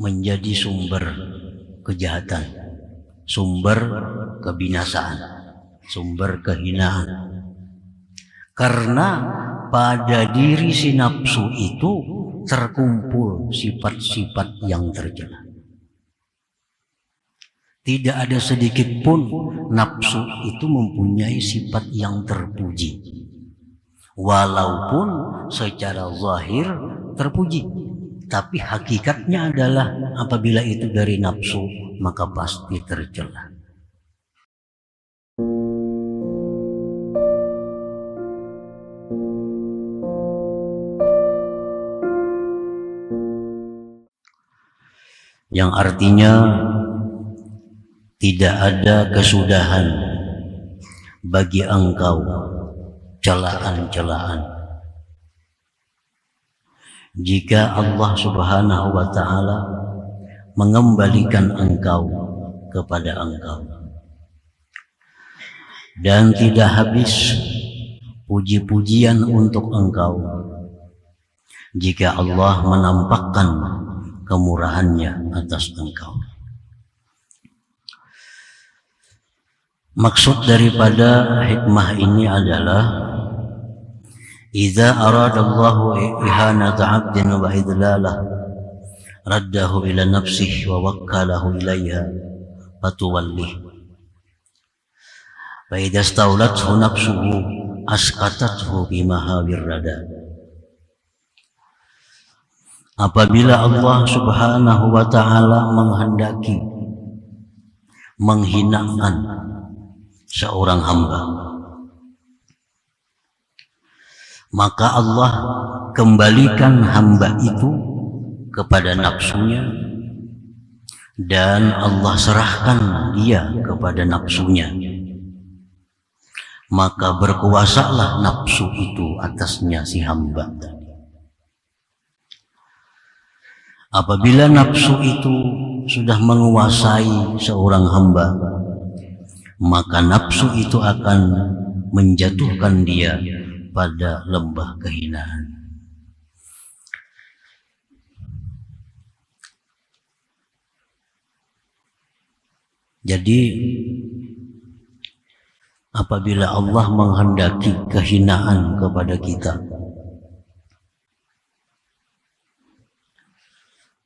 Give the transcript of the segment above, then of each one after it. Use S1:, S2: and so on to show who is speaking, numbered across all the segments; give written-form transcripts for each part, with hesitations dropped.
S1: menjadi sumber kejahatan, sumber kebinasaan, sumber kehinaan. Karena pada diri si nafsu itu terkumpul sifat-sifat yang tercela. Tidak ada sedikit pun nafsu itu mempunyai sifat yang terpuji, walaupun secara zahir terpuji, tapi hakikatnya adalah apabila itu dari nafsu maka pasti tercela. Yang artinya tidak ada kesudahan bagi engkau celaan-celaan jika Allah Subhanahu wa ta'ala mengembalikan engkau kepada engkau. Dan tidak habis puji-pujian untuk engkau jika Allah menampakkan kemurahannya atas engkau. Maksud daripada hikmah ini adalah idza aradallahu ihanata 'abdin wa idlalah raddahu ila nafsihi wa wakkalahu ilaiha fatuwallih. Fa idza stawlathu nafsuhu asqatathu bimahawir rada. Apabila Allah Subhanahu wa ta'ala menghendaki menghinakan seorang hamba, maka Allah kembalikan hamba itu kepada nafsunya dan Allah serahkan dia kepada nafsunya. Maka berkuasalah nafsu itu atasnya si hamba tadi. Apabila nafsu itu sudah menguasai seorang hamba, maka nafsu itu akan menjatuhkan dia pada lembah kehinaan. Jadi apabila Allah menghendaki kehinaan kepada kita,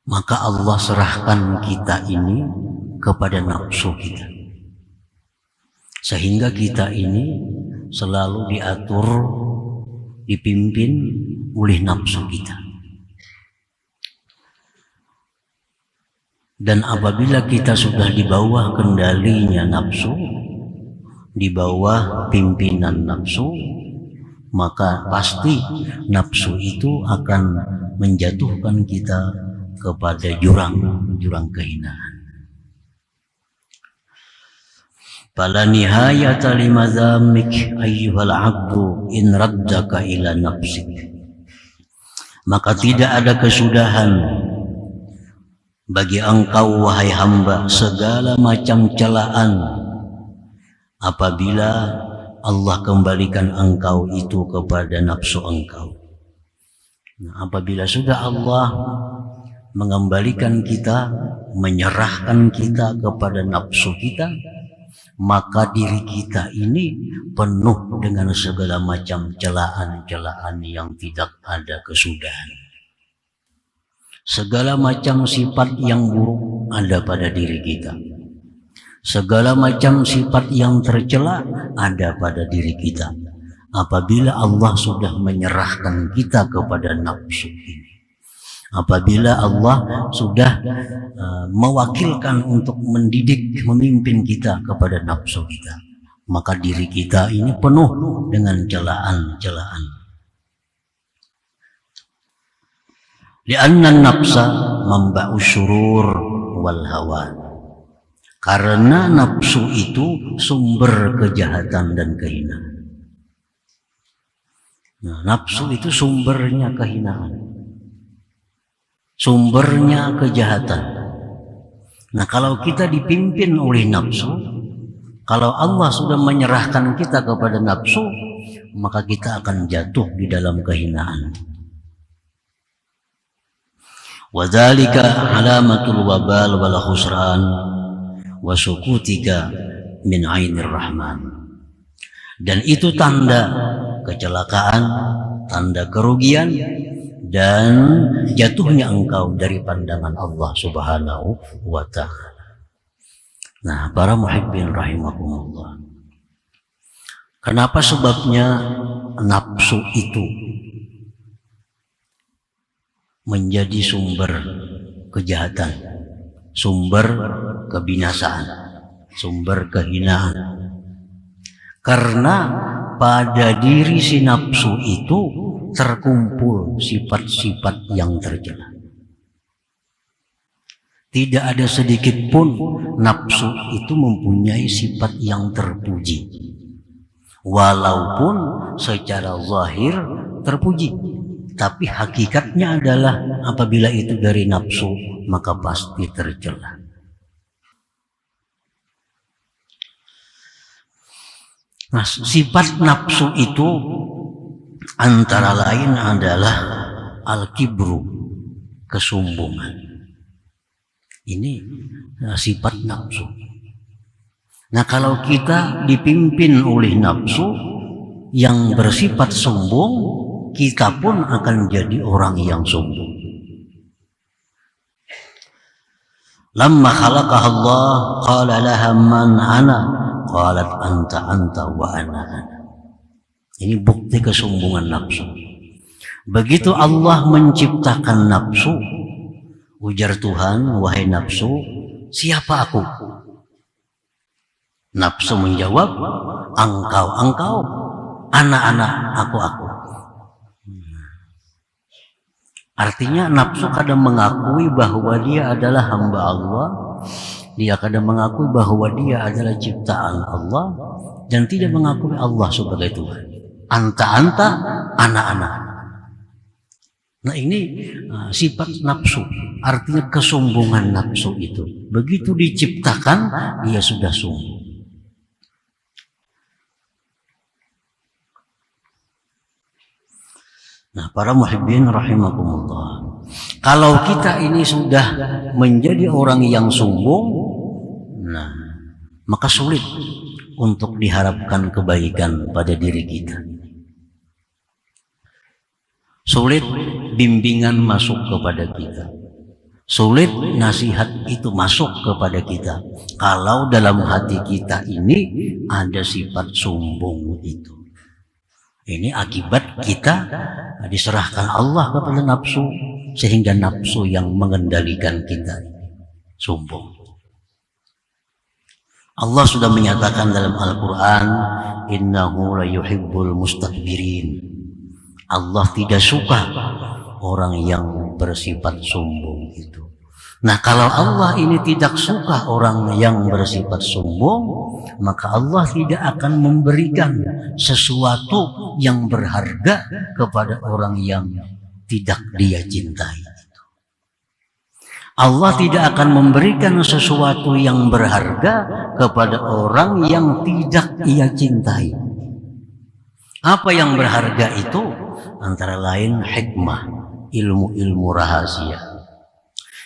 S1: maka Allah serahkan kita ini kepada nafsu kita, sehingga kita ini selalu diatur, dipimpin oleh nafsu kita. Dan apabila kita sudah di bawah kendalinya nafsu, di bawah pimpinan nafsu, maka pasti nafsu itu akan menjatuhkan kita kepada jurang kehinaan. Fala nihayata limadzammik ayyuhal 'abdu in raddaka ila nafsik. Maka tidak ada kesudahan bagi engkau wahai hamba segala macam celaan apabila Allah kembalikan engkau itu kepada nafsu engkau. Nah, apabila sudah Allah mengembalikan kita, menyerahkan kita kepada nafsu kita, maka diri kita ini penuh dengan segala macam celaan-celaan yang tidak ada kesudahan. Segala macam sifat yang buruk ada pada diri kita. Segala macam sifat yang tercela ada pada diri kita. Apabila Allah sudah menyerahkan kita kepada nafsu ini, apabila Allah sudah mewakilkan untuk mendidik, memimpin kita kepada nafsu kita, maka diri kita ini penuh dengan celaan-celaan. Li'anna nafsa mamba'u syurur wal hawan. Karena nafsu itu sumber kejahatan dan kehinaan. Nah, nafsu itu sumbernya kehinaan, sumbernya kejahatan. Nah, kalau kita dipimpin oleh nafsu, kalau Allah sudah menyerahkan kita kepada nafsu, maka kita akan jatuh di dalam kehinaan. Wa dzalika alamatul wabal wal khusran wa sukutika min ainir rahman. Dan itu tanda kecelakaan, tanda kerugian, dan jatuhnya engkau dari pandangan Allah Subhanahu wa ta'ala. Nah, para muhibbin rahimakumullah, kenapa sebabnya nafsu itu menjadi sumber kejahatan, sumber kebinasaan, sumber kehinaan? Karena pada diri si nafsu itu terkumpul sifat-sifat yang tercela. Tidak ada sedikit pun nafsu itu mempunyai sifat yang terpuji, walaupun secara zahir terpuji, tapi hakikatnya adalah apabila itu dari nafsu maka pasti tercela. Nah, sifat nafsu itu antara lain adalah al-kibru, kesombongan. Ini sifat nafsu. Nah, kalau kita dipimpin oleh nafsu yang bersifat sombong, kita pun akan jadi orang yang sombong. Lamma khalaqaha Allah qala laha man ana qalat anta wa ana. Ini bukti kesombongan nafsu. Begitu Allah menciptakan nafsu, ujar Tuhan, wahai nafsu, siapa aku? Nafsu menjawab, engkau, anak-anak, aku. Artinya nafsu kadang mengakui bahwa dia adalah hamba Allah, dia kadang mengakui bahwa dia adalah ciptaan Allah, dan tidak mengakui Allah sebagai Tuhan. Anta, anak-anak. Nah, ini sifat nafsu, artinya kesombongan nafsu itu. Begitu diciptakan, dia sudah sombong. Nah, para muhibbin rahimakumullah, kalau kita ini sudah menjadi orang yang sombong, nah, maka sulit untuk diharapkan kebaikan pada diri kita. Sulit bimbingan masuk kepada kita. Sulit nasihat itu masuk kepada kita kalau dalam hati kita ini ada sifat sombong itu. Ini akibat kita diserahkan Allah kepada nafsu, sehingga nafsu yang mengendalikan kita sombong. Allah sudah menyatakan dalam Al-Quran, innahu la yuhibbul mustakbirin. Allah tidak suka orang yang bersifat sombong itu. Nah, kalau Allah ini tidak suka orang yang bersifat sombong, maka Allah tidak akan memberikan sesuatu yang berharga kepada orang yang tidak dia cintai. Allah tidak akan memberikan sesuatu yang berharga kepada orang yang tidak ia cintai. Apa yang berharga itu? Antara lain hikmah, ilmu-ilmu rahasia,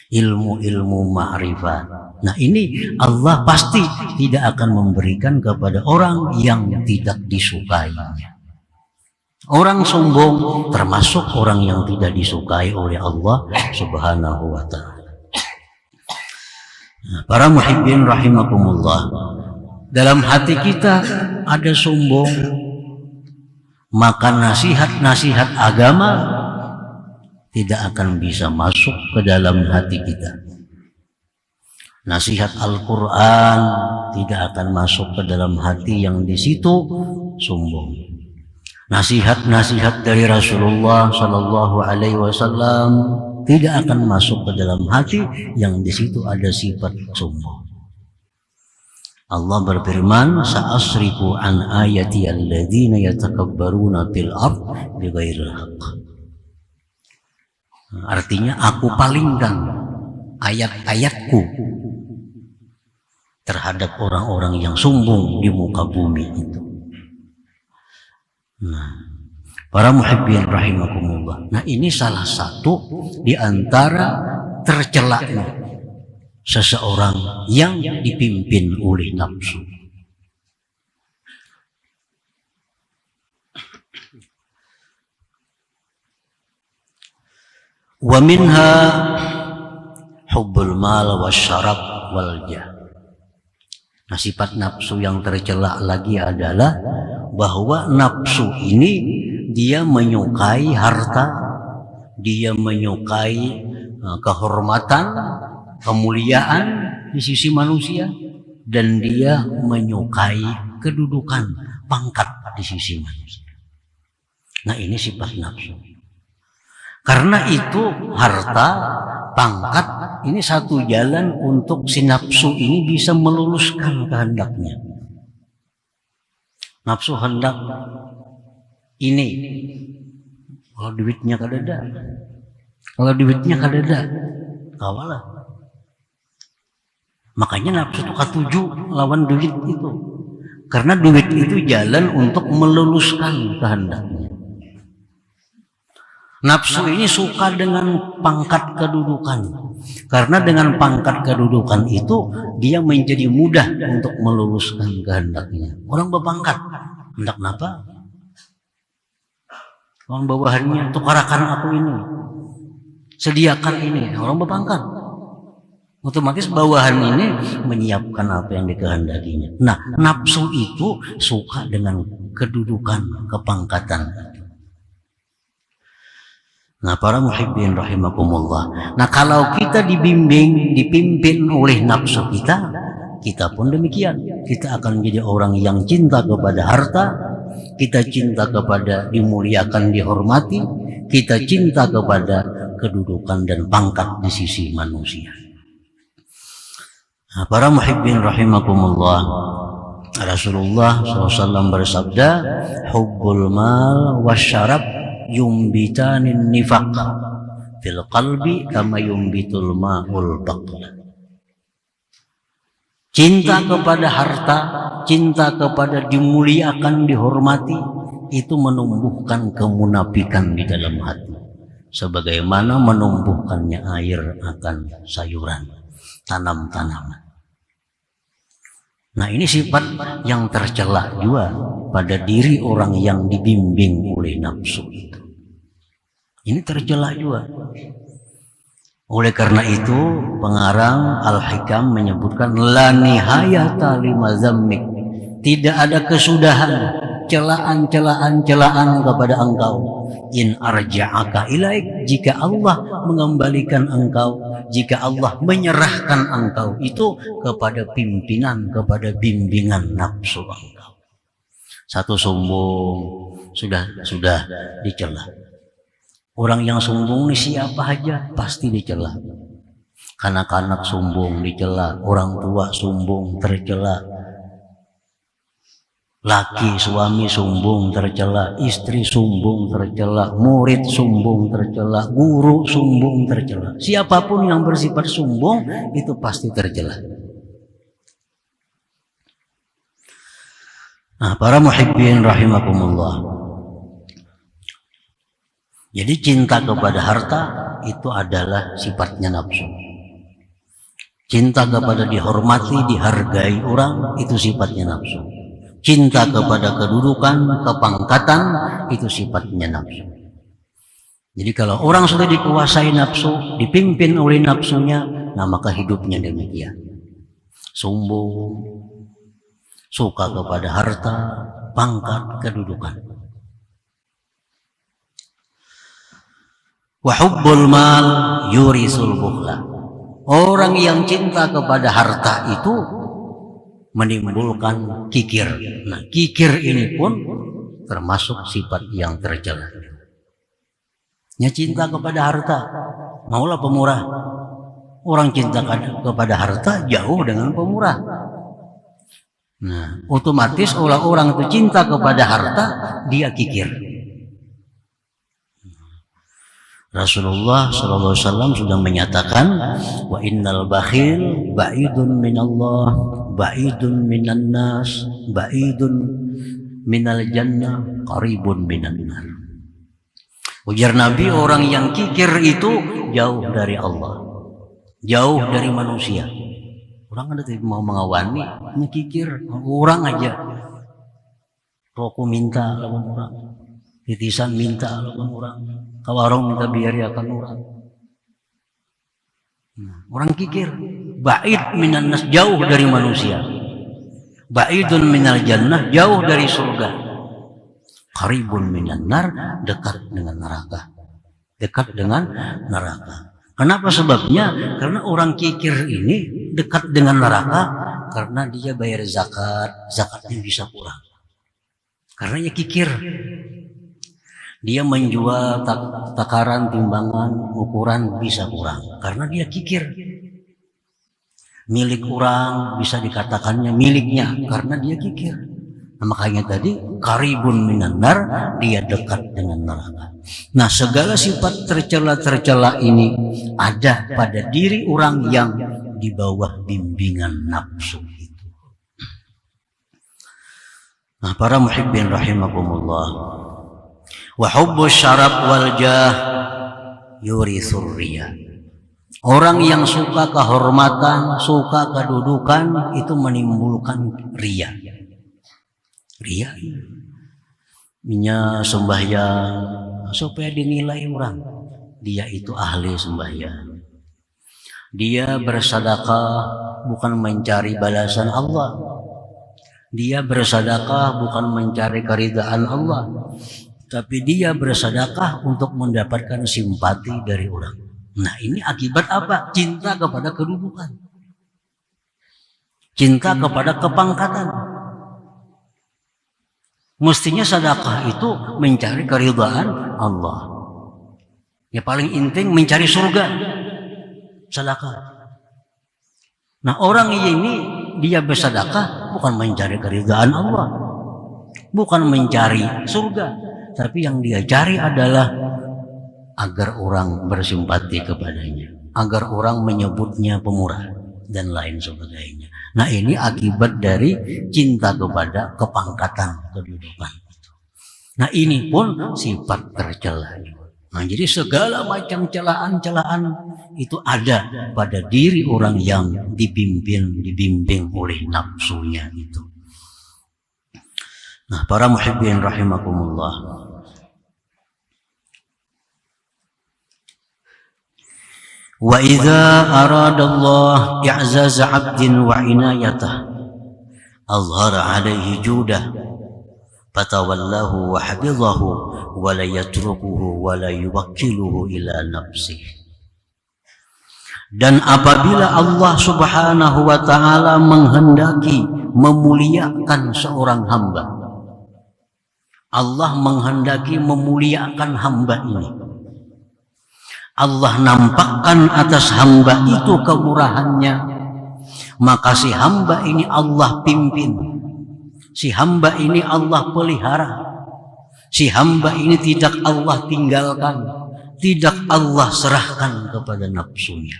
S1: ilmu-ilmu ma'rifat. Nah, ini Allah pasti tidak akan memberikan kepada orang yang tidak disukainya. Orang sombong termasuk orang yang tidak disukai oleh Allah Subhanahu wa ta'ala. Nah, para muhibbin rahimakumullah, dalam hati kita ada sombong, maka nasihat-nasihat agama tidak akan bisa masuk ke dalam hati kita. Nasihat Al-Quran tidak akan masuk ke dalam hati yang di situ sombong. Nasihat-nasihat dari Rasulullah Sallallahu Alaihi Wasallam tidak akan masuk ke dalam hati yang di situ ada sifat sombong. Allah berfirman, sa'asrifu an ayati alladzina yatakabbaruna fil ard bighairil haqq. Artinya aku palingkan ayat-ayatku terhadap orang-orang yang sombong di muka bumi itu. Nah, para muhibbin rahimakumullah. Nah, ini salah satu di antara tercelaknya seseorang yang dipimpin oleh nafsu. Wa minha hubbul mal wasyarab wal jah. Nah, sifat nafsu yang tercela lagi adalah bahwa nafsu ini dia menyukai harta, dia menyukai kehormatan, kemuliaan di sisi manusia, dan dia menyukai kedudukan, pangkat di sisi manusia. Nah, ini sifat nafsu. Karena itu harta, pangkat ini satu jalan untuk si nafsu ini bisa meluluskan kehendaknya. Nafsu hendak ini, kalau duitnya kadada, kalau duitnya kadada, kawalah. Makanya nafsu itu katuju lawan duit itu, karena duit itu jalan untuk meluluskan kehendaknya. Nafsu ini suka dengan pangkat kedudukan, karena dengan pangkat kedudukan itu dia menjadi mudah untuk meluluskan kehendaknya. Orang berpangkat, hendak kenapa? Orang bawahannya, tukarakan aku ini, sediakan ini. Orang berpangkat, otomatis bawahan ini menyiapkan apa yang dikehendakinya. Nah, nafsu itu suka dengan kedudukan, kepangkatan. Nah, para muhibbin rahimakumullah. Nah, kalau kita dipimpin oleh nafsu kita pun demikian. Kita akan menjadi orang yang cinta kepada harta, kita cinta kepada dimuliakan, dihormati, kita cinta kepada kedudukan dan pangkat di sisi manusia. Nah, para muhibbin rahimakumullah, Rasulullah SAW bersabda, hubbul mal wasyarab yumbitanin nifaq fil qalbi kama yumbitul ma'ul baqla. Cinta kepada harta, cinta kepada dimuliakan, dihormati, itu menumbuhkan kemunafikan di dalam hati, sebagaimana menumbuhkannya air akan sayuran, tanam-tanaman. Nah, ini sifat yang tercela juga pada diri orang yang dibimbing oleh nafsu itu. Ini tercela juga. Oleh karena itu, pengarang Al-Hikam menyebutkan la nihayata limazammik. Tidak ada kesudahan celaan kepada engkau. In arja'aka ilaik, jika Allah mengembalikan engkau, jika Allah menyerahkan engkau itu kepada pimpinan, kepada bimbingan nafsu engkau. Satu sombong sudah dicela. Orang yang sombong ini siapa aja pasti dicela. Kanak-kanak sombong dicela, orang tua sombong tercela, laki suami sombong tercela, istri sombong tercela, murid sombong tercela, guru sombong tercela. Siapapun yang bersifat sombong itu pasti tercela. Nah, para muhibbin rahimakumullah. Jadi cinta kepada harta itu adalah sifatnya nafsu. Cinta kepada dihormati, dihargai orang itu sifatnya nafsu. Cinta kepada kedudukan, kepangkatan itu sifatnya nafsu. Jadi kalau orang sudah dikuasai nafsu, dipimpin oleh nafsunya, nah maka hidupnya demikian. Sombong, suka kepada harta, pangkat, kedudukan. Wa hubbul mal yurisul bukhla. Orang yang cinta kepada harta itu menimbulkan kikir. Nah, kikir ini pun termasuk sifat yang tercela. Ya, cinta kepada harta, maulah pemurah. Orang cinta kepada harta jauh dengan pemurah. Nah, otomatis orang itu cinta kepada harta, dia kikir. Rasulullah SAW sudah menyatakan, wa innal bakhil ba'idun minallah, ba'idun minan nas, ba'idun minal jannah, qaribun minan nar. Ujar Nabi, orang yang kikir itu jauh dari Allah, jauh dari manusia. Orang ada mau mengawani, ngekikir orang aja. Rokok minta lawan orang, titisan minta lawan orang, kawarong minta biariakan orang. Orang kikir, ba'id minan nas, jauh dari manusia. Ba'idun minal jannah, jauh dari surga. Qaribun minan nar, dekat dengan neraka. Dekat dengan neraka. Kenapa sebabnya? Karena orang kikir ini dekat dengan neraka karena dia bayar zakat, zakatnya bisa kurang. Karena dia kikir. Dia menjual takaran, timbangan, ukuran bisa kurang karena dia kikir. Milik orang bisa dikatakannya miliknya karena dia kikir. Nah, makanya tadi qaribun minan nar, dia dekat dengan neraka. Nah, segala sifat tercela-tercela ini ada pada diri orang yang di bawah bimbingan nafsu itu. Nah, para muhibbin rahimakumullah. Wa hubbus syarab wal jah yurithur riya. Orang yang suka kehormatan, suka kedudukan itu menimbulkan riya. Riya. Minya sembahyang supaya dinilai orang. Dia itu ahli sembahyang. Dia bersedekah bukan mencari balasan Allah. Dia bersedekah bukan mencari keridhaan Allah. Tapi dia bersedekah untuk mendapatkan simpati dari orang. Nah, ini akibat apa? Cinta kepada kedudukan. Cinta kepada kepangkatan. Mestinya sedekah itu mencari keridhaan Allah. Ya paling inting mencari surga. Sedekah. Nah, orang ini dia bersedekah bukan mencari keridhaan Allah. Bukan mencari surga. Tapi yang dia cari adalah agar orang bersimpati kepadanya, agar orang menyebutnya pemurah dan lain sebagainya. Nah, ini akibat dari cinta kepada kepangkatan, kedudukan itu. Nah, ini pun sifat tercela. Nah, jadi segala macam celaan-celaan itu ada pada diri orang yang dibimbing oleh nafsunya itu. Nah, para muhibbin rahimakumullah. Wa idza aradallah i'zaz 'abdin wa inayatah azhara 'alaihi judah fatawallahu wa habizahu wa la yatrukuhu wa la yuwakkiluhu ila nafsihi. Dan apabila Allah Subhanahu wa taala menghendaki memuliakan seorang hamba, Allah menghendaki memuliakan hamba ini. Allah nampakkan atas hamba itu kemurahannya. Maka si hamba ini Allah pimpin. Si hamba ini Allah pelihara. Si hamba ini tidak Allah tinggalkan. Tidak Allah serahkan kepada nafsunya.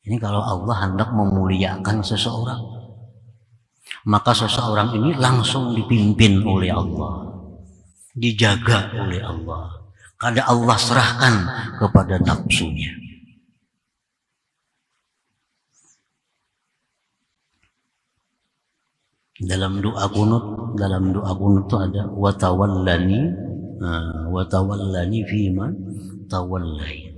S1: Ini kalau Allah hendak memuliakan seseorang, maka seseorang ini langsung dipimpin oleh Allah, dijaga oleh Allah, karena Allah serahkan kepada nafsunya. Dalam doa kunut itu ada watawallani fima tawallai.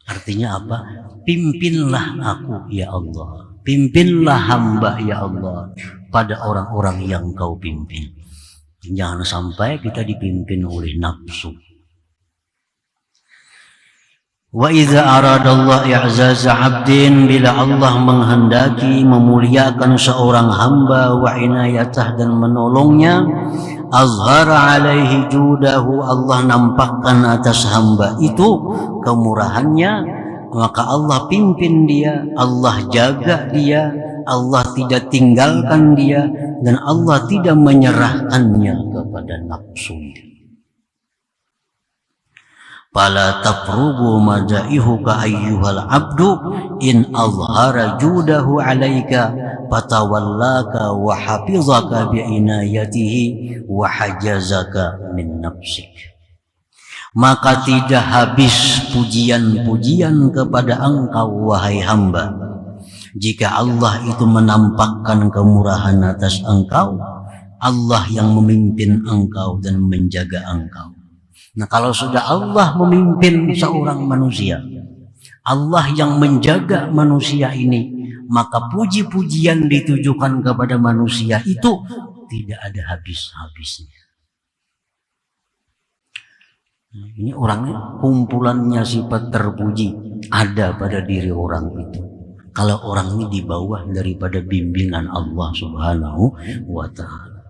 S1: Artinya apa? Pimpinlah aku ya Allah, pimpinlah hamba ya Allah pada orang-orang yang kau pimpin. Jangan sampai kita dipimpin oleh nafsu. Wa idza aradallahu i'zaza 'abdin, bila Allah menghendaki memuliakan seorang hamba wa inayatah dan menolongnya, azhara 'alaihi judahu, Allah nampakkan atas hamba itu kemurahannya, maka Allah pimpin dia, Allah jaga dia, Allah tidak tinggalkan dia, dan Allah tidak menyerahkannya kepada nafsunya. Fala tafrugu madaihuka ayyuhal abdu in azhara judahu alaika fatawallaka wa hafizaka bi inayatihi wa hajazaka min nafsik. maka tidak habis pujian-pujian kepada engkau wahai hamba. Jika Allah itu menampakkan kemurahan atas engkau, Allah yang memimpin engkau dan menjaga engkau. Nah, kalau sudah Allah memimpin seorang manusia, Allah yang menjaga manusia ini, maka puji-pujian ditujukan kepada manusia itu tidak ada habis-habisnya. Ini orangnya kumpulannya sifat terpuji ada pada diri orang itu. Kalau orang ini di bawah daripada bimbingan Allah Subhanahu wa Ta'ala.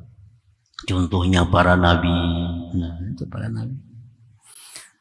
S1: Contohnya para nabi. Nah, itu para nabi.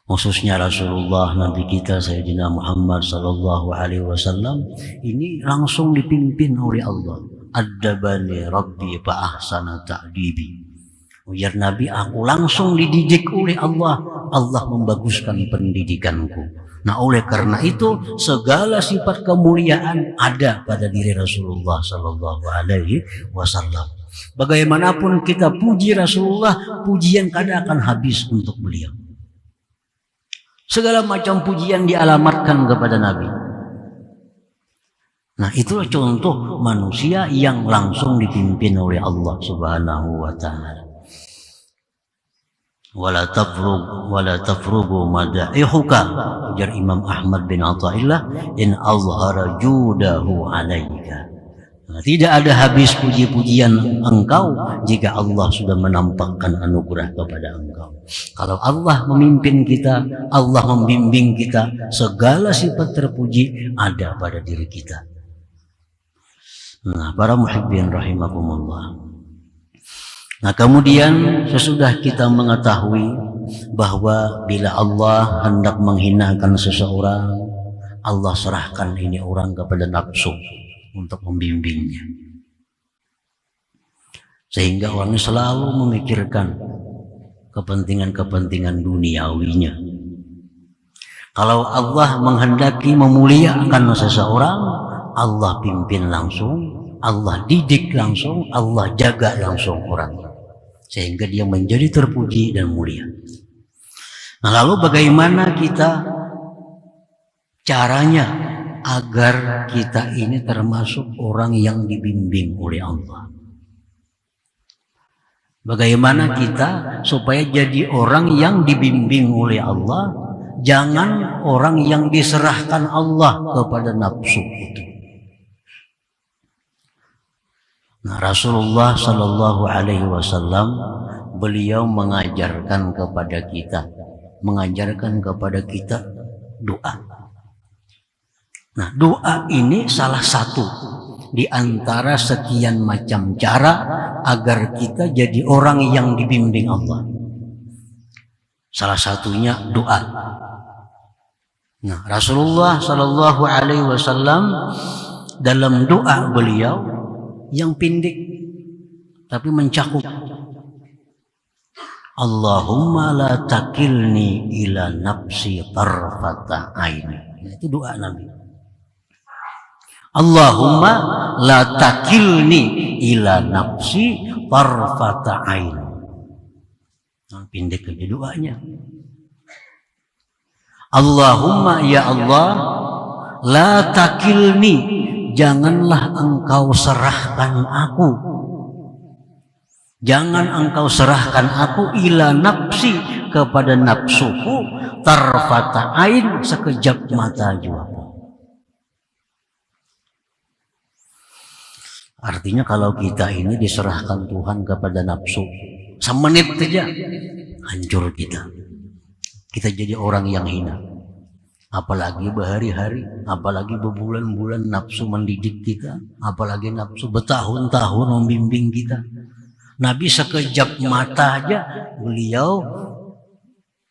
S1: Khususnya Rasulullah Nabi kita Sayyidina Muhammad sallallahu alaihi wasallam ini langsung dipimpin oleh Allah. Addabani Rabbi fa ahsana ta'dibi. Ujar Nabi, aku langsung dididik oleh Allah. Allah membaguskan pendidikanku. Nah, oleh karena itu segala sifat kemuliaan ada pada diri Rasulullah sallallahu alaihi wasallam. Bagaimanapun kita puji Rasulullah, pujian kadang akan habis untuk beliau. Segala macam pujian dialamatkan kepada Nabi. Nah, itulah contoh manusia yang langsung dipimpin oleh Allah Subhanahu wa Ta'ala. Wala tafrugu mada'ihuka, ujar Imam Ahmad bin Athaillah, in azhara judahu alaika. Nah, tidak ada habis puji-pujian engkau jika Allah sudah menampakkan anugerah kepada engkau. Kalau Allah memimpin kita, Allah membimbing kita, segala sifat terpuji ada pada diri kita. Nah, para muhibbin rahimakumullah. Nah, kemudian sesudah kita mengetahui bahwa bila Allah hendak menghinakan seseorang, Allah serahkan ini orang kepada nafsu untuk membimbingnya. Sehingga orang selalu memikirkan kepentingan-kepentingan duniawinya. Kalau Allah menghendaki memuliakan seseorang, Allah pimpin langsung, Allah didik langsung, Allah jaga langsung orangnya. Sehingga dia menjadi terpuji dan mulia. Nah, lalu bagaimana kita caranya agar kita ini termasuk orang yang dibimbing oleh Allah? Bagaimana kita supaya jadi orang yang dibimbing oleh Allah, jangan orang yang diserahkan Allah kepada nafsu itu. Nah, Rasulullah Sallallahu Alaihi Wasallam beliau mengajarkan kepada kita doa. Nah, doa ini salah satu di antara sekian macam cara agar kita jadi orang yang dibimbing Allah. Salah satunya doa. Nah, Rasulullah Sallallahu Alaihi Wasallam dalam doa beliau yang pendek tapi mencakup, Allahumma la takilni ila nafsi tarfata aini. Nah, itu doa Nabi. Allahumma la takilni ila nafsi tarfata aini. Nah, pendek aja doanya. Allahumma ya Allah, la takilni, janganlah engkau serahkan aku. Jangan engkau serahkan aku ila nafsi, kepada nafsuku, tarfata ain, sekejap mata jua. Artinya kalau kita ini diserahkan Tuhan kepada nafsu, semenit saja hancur kita. Kita jadi orang yang hina. Apalagi berhari-hari, apalagi berbulan-bulan nafsu mendidik kita, apalagi nafsu bertahun-tahun membimbing kita. Nabi sekejap mata aja beliau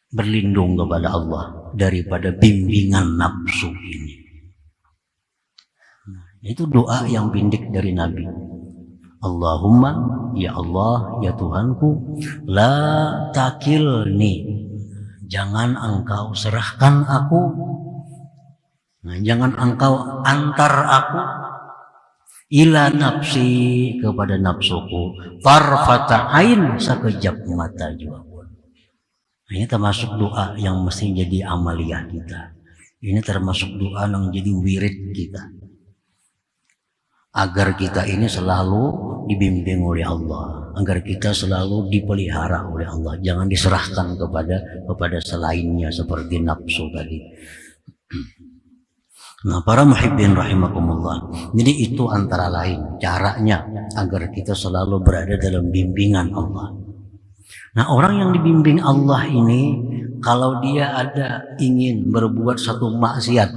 S1: berlindung kepada Allah daripada bimbingan nafsu ini. Nah, itu doa yang pendek dari Nabi. Allahumma ya Allah ya Tuhanku, la takilni, jangan engkau serahkan aku, nah, jangan engkau antar aku ila nafsi, kepada nafsuku, tarfata ain, sekejap mata juga. Ini termasuk doa yang mesti jadi amaliyah kita. Ini termasuk doa yang jadi wirid kita. Agar kita ini selalu dibimbing oleh Allah, agar kita selalu dipelihara oleh Allah, jangan diserahkan kepada selainnya seperti nafsu tadi. Nah, para muhibbin rahimakumullah, jadi itu antara lain caranya agar kita selalu berada dalam bimbingan Allah. Nah, orang yang dibimbing Allah ini, kalau dia ada ingin berbuat satu maksiat,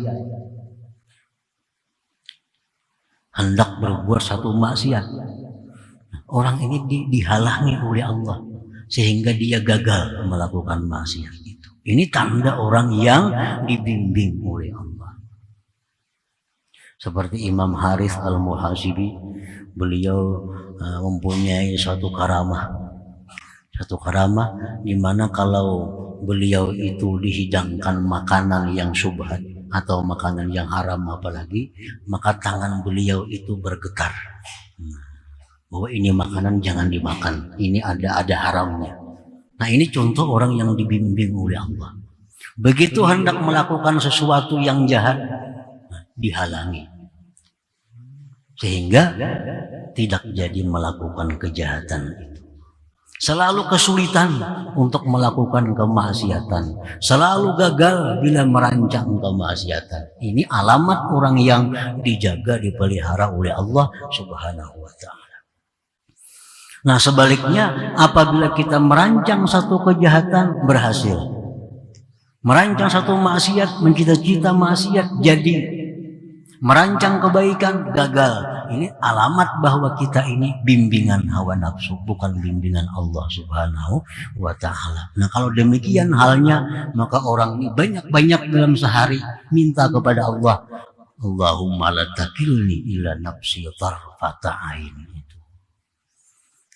S1: hendak berbuat satu maksiat, orang ini dihalangi oleh Allah sehingga dia gagal melakukan maksiat itu. Ini tanda orang yang dibimbing oleh Allah. Seperti Imam Harith Al-Muhasibi, beliau mempunyai suatu karamah di mana kalau beliau itu dihidangkan makanan yang syubhat atau makanan yang haram apalagi, maka tangan beliau itu bergetar bahwa ini makanan jangan dimakan, ini ada haramnya. Nah, ini contoh orang yang dibimbing oleh Allah. Begitu hendak melakukan sesuatu yang jahat, dihalangi sehingga tidak jadi melakukan kejahatan itu. Selalu kesulitan untuk melakukan kemaksiatan, selalu gagal bila merancang kemaksiatan. Ini alamat orang yang dijaga, dipelihara oleh Allah Subhanahu wa Ta'ala. Nah, sebaliknya, apabila kita merancang satu kejahatan, berhasil. Merancang satu maksiat, mencita-cita maksiat, jadi. Merancang kebaikan, gagal. Ini alamat bahwa kita ini bimbingan hawa nafsu, bukan bimbingan Allah Subhanahu wa Ta'ala. Nah, kalau demikian halnya, maka orang ini banyak-banyak dalam sehari minta kepada Allah, Allahumma la takilni ila nafsi tarfata ain.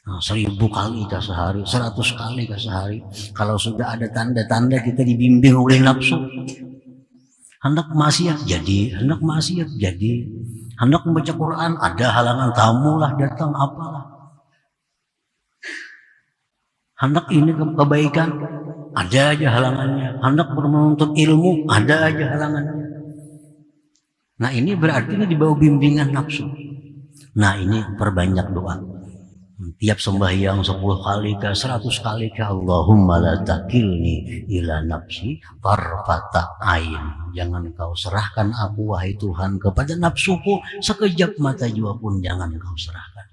S1: Nah, 1000 kali ke sehari, 100 kali ke sehari. Kalau sudah ada tanda-tanda kita dibimbing oleh nafsu, hendak maksiat jadi, hendak maksiat jadi, hendak membaca Quran ada halangan, tamu lah datang apalah, hendak ini kebaikan ada aja halangannya, hendak menuntut ilmu ada aja halangannya. Nah, ini berarti ini di bawah bimbingan nafsu. Nah, ini perbanyak doa. Tiap sembahyang 10 kali ke 100 kali ke Allahumma la takilni ila nafsi tarfata ain. Jangan kau serahkan aku wahai Tuhan kepada nafsuku sekejap mata jua pun jangan kau serahkan.